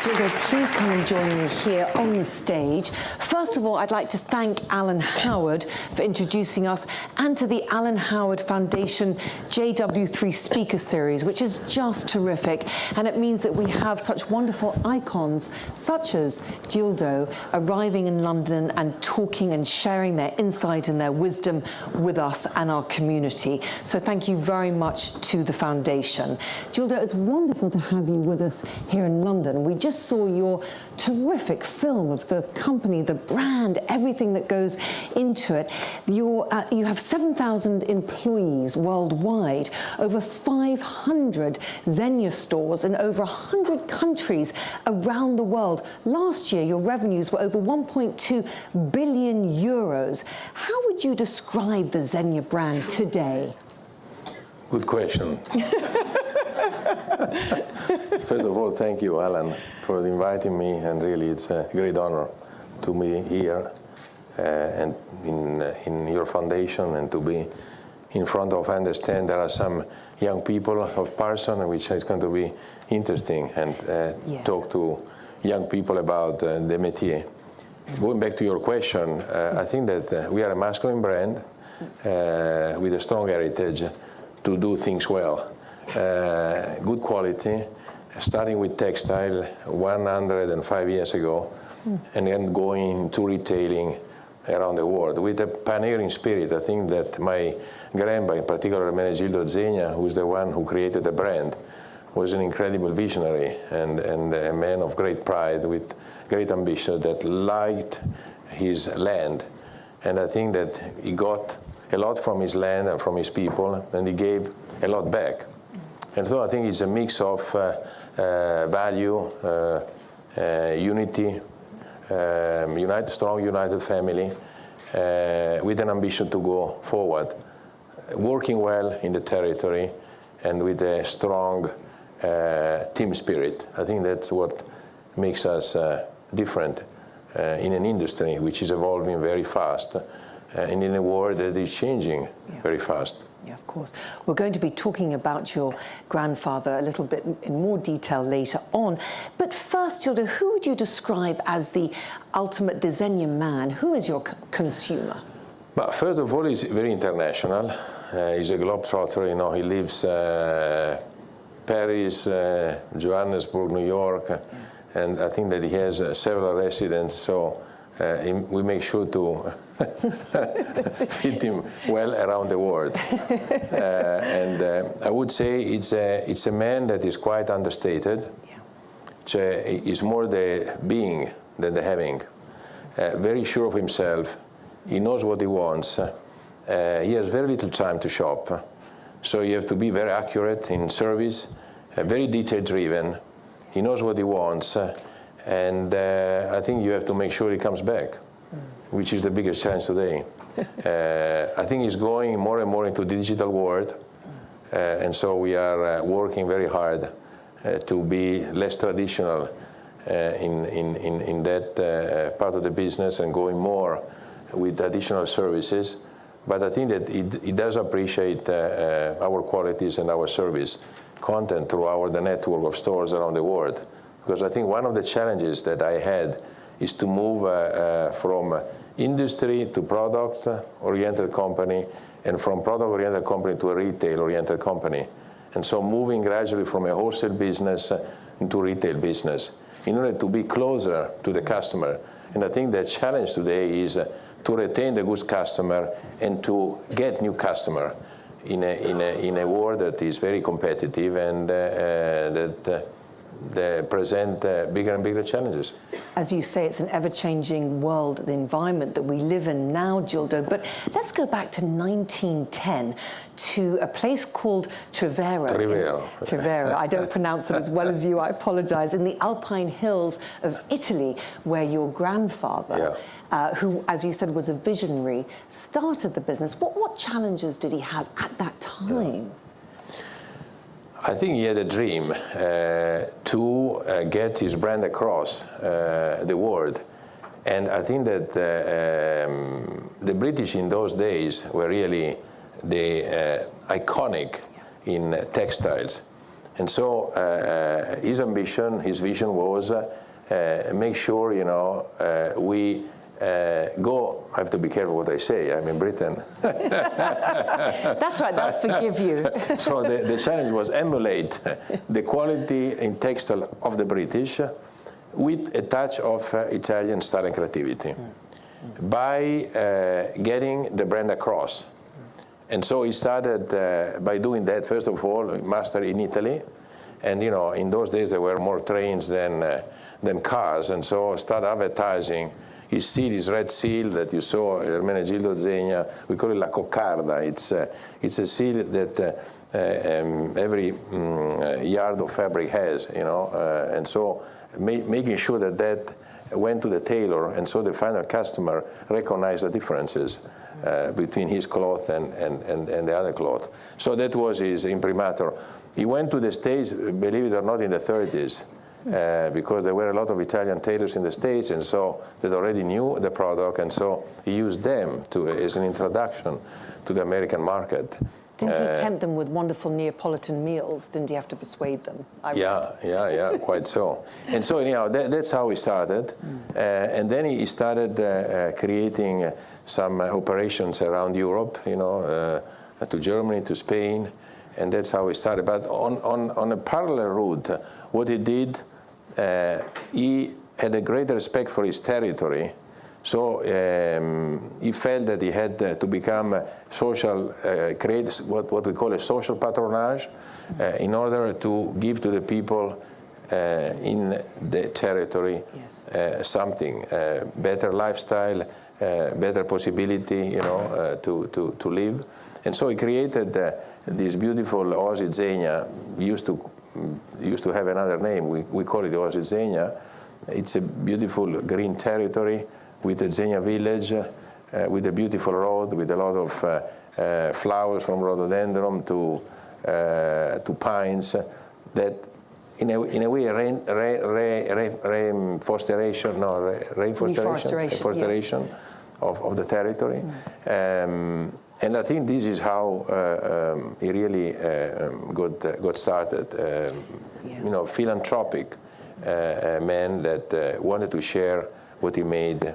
Gildo, please come and join me here on the stage. First of all, I'd like to thank Alan Howard for introducing us, and to the Alan Howard Foundation JW3 Speaker Series, which is just terrific. And it means that we have such wonderful icons, such as Gildo, arriving in London and talking and sharing their insight and their wisdom with us and our community. So thank you very much to the Foundation. Gildo, it's wonderful to have you with us here in London. We just saw your terrific film of the company, the brand, everything that goes into it. You have 7,000 employees worldwide, over 500 Zegna stores in over 100 countries around the world. Last year, your revenues were over 1.2 billion euros. How would you describe the Zegna brand today? Good question. First of all, thank you, Alan, for inviting me, and really it's a great honor to be here and in your foundation, and to be in front of, I understand there are some young people of Parson, which is going to be interesting, and yes, talk to young people about the métier. Going back to your question, I think that we are a masculine brand with a strong heritage to do things well. Good quality, starting with textile 105 years ago, and then going to retailing around the world with a pioneering spirit. I think that my grandpa, in particular Ermenegildo Zegna, who's the one who created the brand, was an incredible visionary and a man of great pride with great ambition that liked his land. And I think that he got a lot from his land and from his people, and he gave a lot back. And so I think it's a mix of value, unity, strong united family, with an ambition to go forward, working well in the territory, and with a strong team spirit. I think that's what makes us different in an industry which is evolving very fast, and in a world that is changing very fast. Yeah, of course. We're going to be talking about your grandfather a little bit in more detail later on. But first, Gildo, who would you describe as the ultimate Zegna man? Who is your consumer? Well, first of all, he's very international. He's a globetrotter. You know, he lives Paris, Johannesburg, New York, and I think that he has several residents. So we make sure to fit him well around the world. And I would say it's a man that is quite understated. He's more the being than the having. Very sure of himself. He knows what he wants. He has very little time to shop. So you have to be very accurate in service, very detail-driven. He knows what he wants. And I think you have to make sure he comes back, which is the biggest challenge today. I think he's going more and more into the digital world, and so we are working very hard to be less traditional in that part of the business, and going more with additional services. But I think that he does appreciate our qualities and our service content through the network of stores around the world. Because I think one of the challenges that I had is to move from industry to product-oriented company, and from product-oriented company to a retail-oriented company. And so moving gradually from a wholesale business into retail business in order to be closer to the customer. And I think the challenge today is to retain the good customer and to get new customer in a world that is very competitive, and that they present bigger and bigger challenges. As you say, it's an ever-changing world, the environment that we live in now, Gildo. But let's go back to 1910 to a place called Trevero. Trevero. I don't pronounce it as well as you, I apologize. In the Alpine hills of Italy, where your grandfather, who, as you said, was a visionary, started the business. What challenges did he have at that time? I think he had a dream to get his brand across the world. And I think that the British in those days were really the iconic in textiles. And so his ambition, his vision was make sure, you know, we go, I have to be careful what I say, I'm in Britain. That's right, they'll forgive you. So the challenge was emulate the quality in textile of the British with a touch of Italian style and creativity by getting the brand across. And so he started by doing that, first of all, master in Italy. And you know, in those days there were more trains than cars, and so started advertising his seal, his red seal that you saw, Ermenegildo Zegna. We call it la coccarda. It's a seal that every yard of fabric has, you know, and so making sure that that went to the tailor, and so the final customer recognized the differences between his cloth and the other cloth. So that was his imprimatur. He went to the States, believe it or not, in the 30s. Because there were a lot of Italian tailors in the States, and so they already knew the product, and so he used them as an introduction to the American market. Didn't he tempt them with wonderful Neapolitan meals? Didn't he have to persuade them? Yeah, quite so. And so anyhow, that's how he started. And then he started creating some operations around Europe, you know, to Germany, to Spain, and that's how he started. But on a parallel route, what he did, he had a great respect for his territory, so he felt that he had to become social, create what we call a social patronage, in order to give to the people in the territory something, better lifestyle, better possibility, you know, to live. And so he created this beautiful Oasi Zegna. Used to have another name. We call it Oasi Zegna. It's a beautiful green territory with a Zegna village, with a beautiful road, with a lot of flowers from rhododendron to pines. That, in a way, reforestation of the territory. And I think this is how he really got started. You know, philanthropic man that wanted to share what he made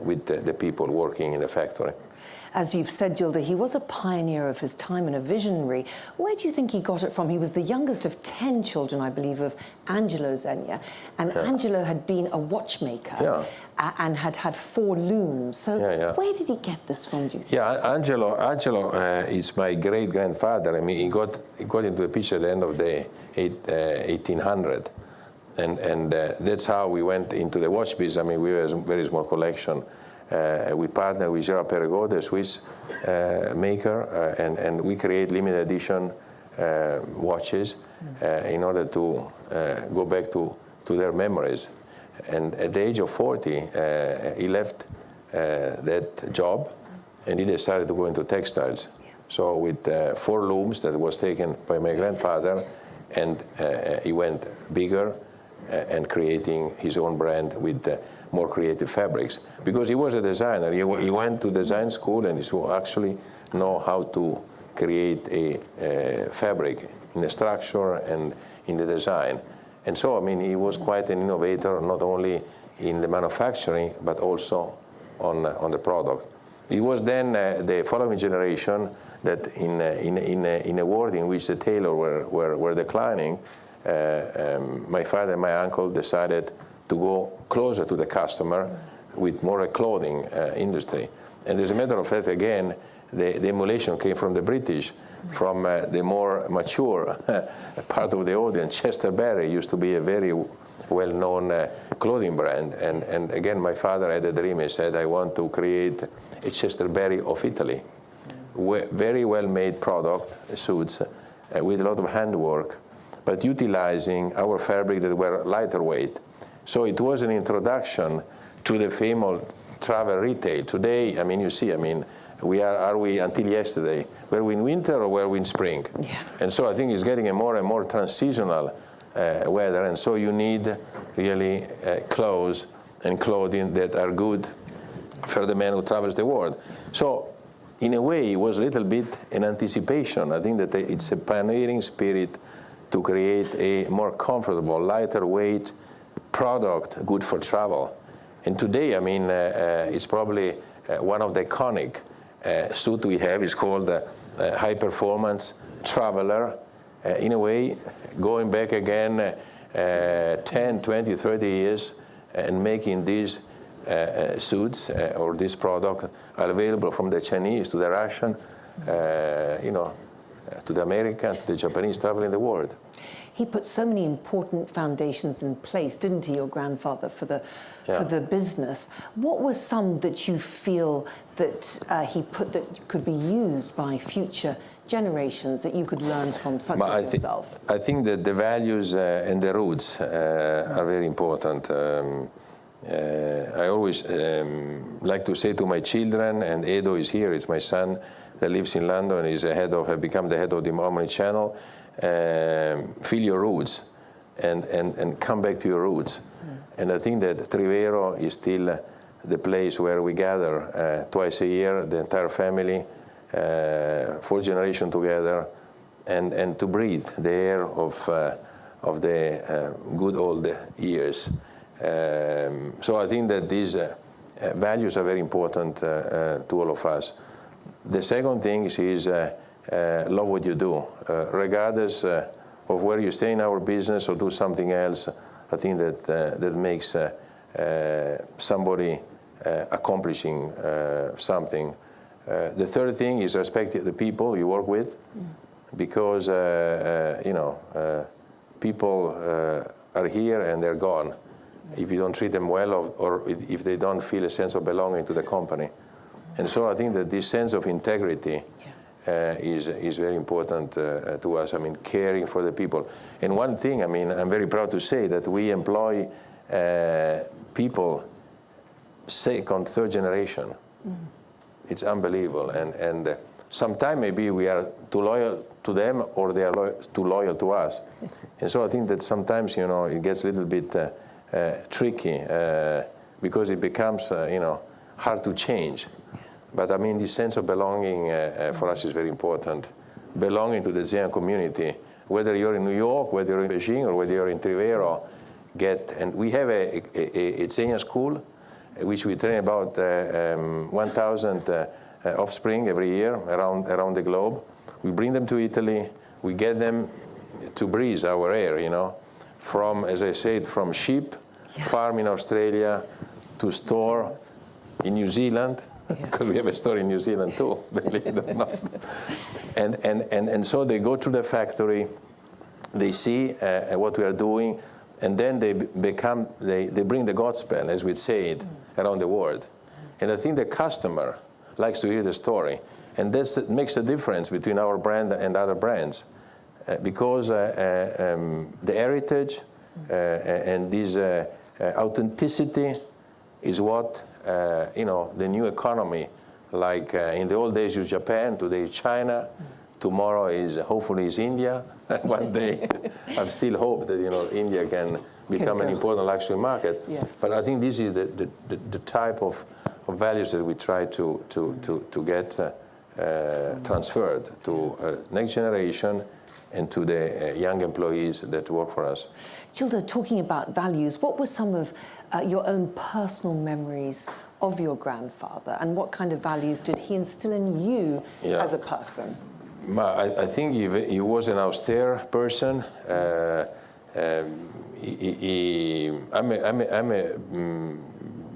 with the people working in the factory. As you've said, Gildo, he was a pioneer of his time and a visionary. Where do you think he got it from? He was the youngest of 10 children, I believe, of Angelo Zegna. And Angelo had been a watchmaker and had had 4 looms. So where did he get this from, do you think? Yeah, Angelo is my great-grandfather. I mean, he got into the picture at the end of the 1800. And that's how we went into the watch business. I mean, we have a very small collection. We partnered with Gérard Perregaux, the Swiss maker, and we create limited edition watches in order to go back to their memories. And at the age of 40, he left that job, and he decided to go into textiles. So with 4 looms that was taken by my grandfather, and he went bigger and creating his own brand with more creative fabrics. Because he was a designer. He went to design school, and he actually know how to create a fabric in the structure and in the design. And so, I mean, he was quite an innovator, not only in the manufacturing, but also on the product. It was then the following generation that in a world in which the tailor were declining, my father and my uncle decided to go closer to the customer with more a clothing industry. And as a matter of fact, again, the emulation came from the British, from the more mature part of the audience. Chesterberry used to be a very well-known clothing brand. And again, my father had a dream. He said, I want to create a Chesterberry of Italy. Very well-made product, suits, with a lot of handwork, but utilizing our fabric that were lighter weight. So it was an introduction to the famous travel retail. Today, I mean, you see, I mean, are we until yesterday? Were we in winter or were we in spring? Yeah. And so I think it's getting a more and more transitional weather, and so you need really clothes and clothing that are good for the man who travels the world. So in a way, it was a little bit an anticipation. I think that it's a pioneering spirit to create a more comfortable, lighter weight product, good for travel. And today, I mean, it's probably one of the iconic suit we have is called High Performance Traveler. In a way, going back again 10, 20, 30 years and making these suits or this product are available from the Chinese to the Russian, to the American, to the Japanese, traveling the world. He put so many important foundations in place, didn't he, your grandfather, for the business. What were some that you feel that he put that could be used by future generations that you could learn from, such as yourself? I think that the values and the roots are very important. I always like to say to my children, and Edo is here, it's my son that lives in London, he's have become the head of the Omni Channel. Feel your roots and come back to your roots. And I think that Trivero is still the place where we gather twice a year, the entire family, 4 generations together, and to breathe the air of the good old years. So I think that these values are very important to all of us. The second thing is love what you do, regardless of where you stay in our business or do something else. I think that makes somebody accomplishing something. The third thing is respect the people you work with, because people are here and they're gone if you don't treat them well, or if they don't feel a sense of belonging to the company. And so I think that this sense of integrity is very important to us. I mean, caring for the people. And one thing, I mean, I'm very proud to say that we employ people second, third generation. It's unbelievable. And sometimes maybe we are too loyal to them, or they are too loyal to us. And so I think that sometimes, it gets a little bit tricky because it becomes, hard to change. But I mean, this sense of belonging for us is very important. Belonging to the Zegna community, whether you're in New York, whether you're in Beijing, or whether you're in Trivero, and we have a Zegna school, which we train about 1,000 offspring every year around the globe. We bring them to Italy. We get them to breathe our air, from, as I said, from sheep, farm in Australia, to store in New Zealand, because we have a store in New Zealand too, believe it or not. And so they go to the factory, they see what we are doing, and then they bring the gospel, as we say it, around the world. And I think the customer likes to hear the story. And this makes a difference between our brand and other brands, because the heritage and this authenticity is what the new economy, like in the old days was Japan, today is China, tomorrow is hopefully is India. One day, I still hope that India can become an important luxury market. Yes. But I think this is the type of values that we try to get transferred to next generation and to the young employees that work for us. Gildo, talking about values, what were some of your own personal memories of your grandfather, and what kind of values did he instill in you as a person? I think he was an austere person. I'm a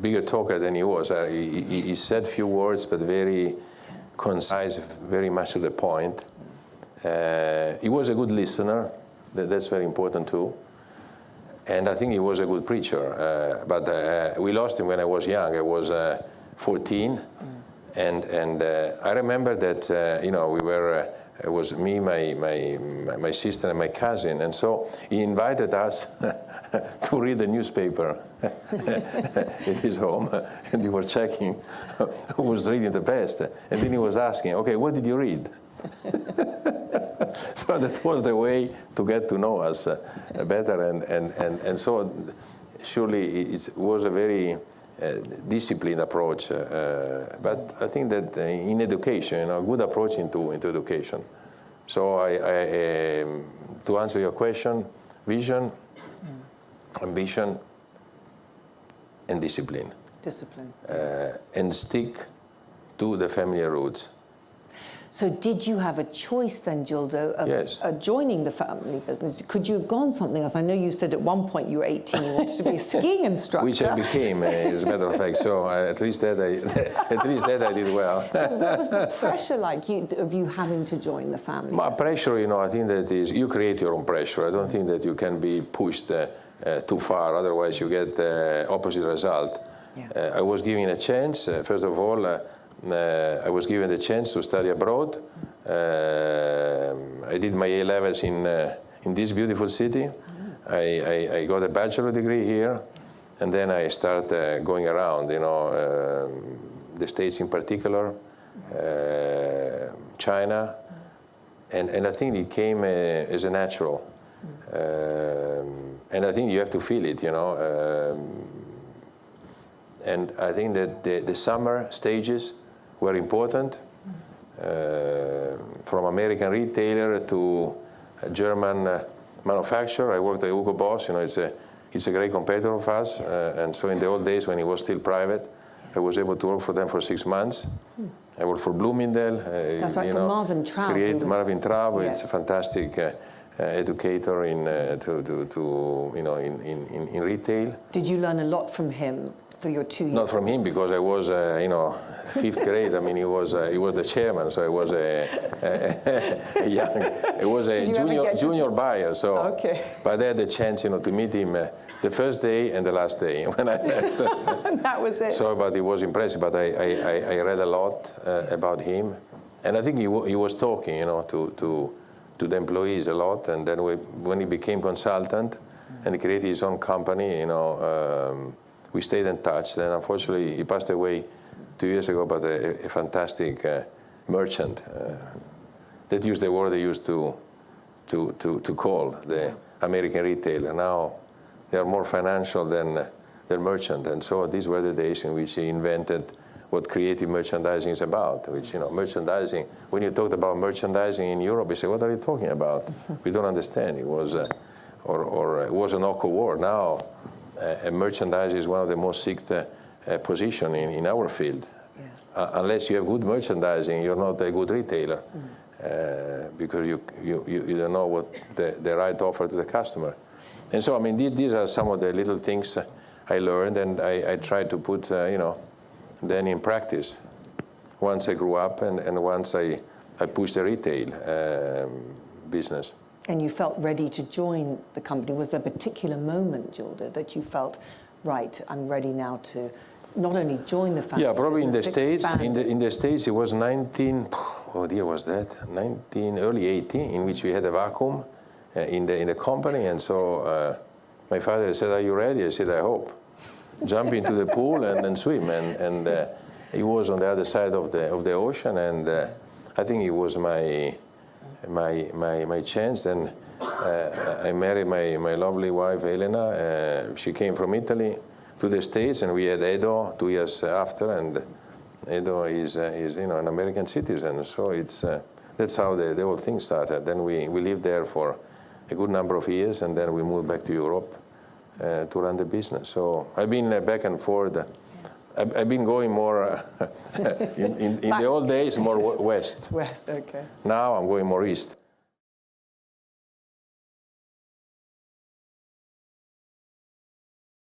bigger talker than he was. He said few words, but very concise, very much to the point. He was a good listener. That's very important too. And I think he was a good preacher. But we lost him when I was young. I was 14. And I remember that, we were, it was me, my sister, and my cousin. And so he invited us to read the newspaper at his home. And he was checking who was reading the best. And then he was asking, okay, what did you read? So that was the way to get to know us better. And so surely it was a very disciplined approach. But I think that in education, a good approach into education. So to answer your question, vision, ambition, and discipline. Discipline. And stick to the family roots. So did you have a choice then, Gildo, of joining the family business? Could you have gone something else? I know you said at one point you were 18, you wanted to be a skiing instructor. Which I became, as a matter of fact. So at least that I did well. What was the pressure like of you having to join the family business? Pressure, I think that is, you create your own pressure. I don't think that you can be pushed too far, otherwise you get opposite result. Yeah. I was given a chance, first of all, I was given the chance to study abroad. I did my A-levels in this beautiful city. I got a bachelor degree here, and then I started going around, the States in particular, China, and I think it came as a natural. And I think you have to feel it, and I think that the summer stages were important, from American retailer to a German manufacturer. I worked at Hugo Boss. It's a great competitor of us, and so in the old days when it was still private, I was able to work for them for 6 months. I worked for Bloomingdale. That's right, for Marvin Traub. Marvin Traub. Yeah. It's a fantastic educator in retail. Did you learn a lot from him for your 2 years? Not from him, because I was, 5th grade. I mean, he was the chairman, so I was a junior buyer. So, okay. But I had the chance, to meet him the first day and the last day when I left. That was it. So, but it was impressive. But I read a lot about him, and I think he was talking, to the employees a lot. And then when he became consultant and he created his own company, we stayed in touch. Then unfortunately he passed away 2 years ago, but a fantastic merchant. That used the word they used to call the American retailer. Now they are more financial than merchant, and so these were the days in which he invented what creative merchandising is about, which, merchandising, when you talked about merchandising in Europe, you say, what are you talking about? We don't understand. It was, or it was an awkward word. Now, merchandising is one of the most sought position in our field. Yeah. Unless you have good merchandising, you're not a good retailer, because you don't know what the right offer to the customer. And so, I mean, these are some of the little things I learned, and I tried to put, then in practice. Once I grew up, and once I pushed the retail business. And you felt ready to join the company. Was there a particular moment, Gildo, that you felt, right, I'm ready now to not only join the family? Yeah, probably in the States. Expand. In the States, it was early 80, in which we had a vacuum in the company, and so my father said, "Are you ready?" I said, "I hope." Jump into the pool and swim, and he was on the other side of the ocean, and I think it was my chance. Then I married my lovely wife Elena. She came from Italy to the States, and we had Edo 2 years after, and Edo is an American citizen. So that's how the whole thing started. Then we lived there for a good number of years, and then we moved back to Europe to run the business. So I've been back and forth. I've been going more, in the old days, more west. West, okay. Now I'm going more east.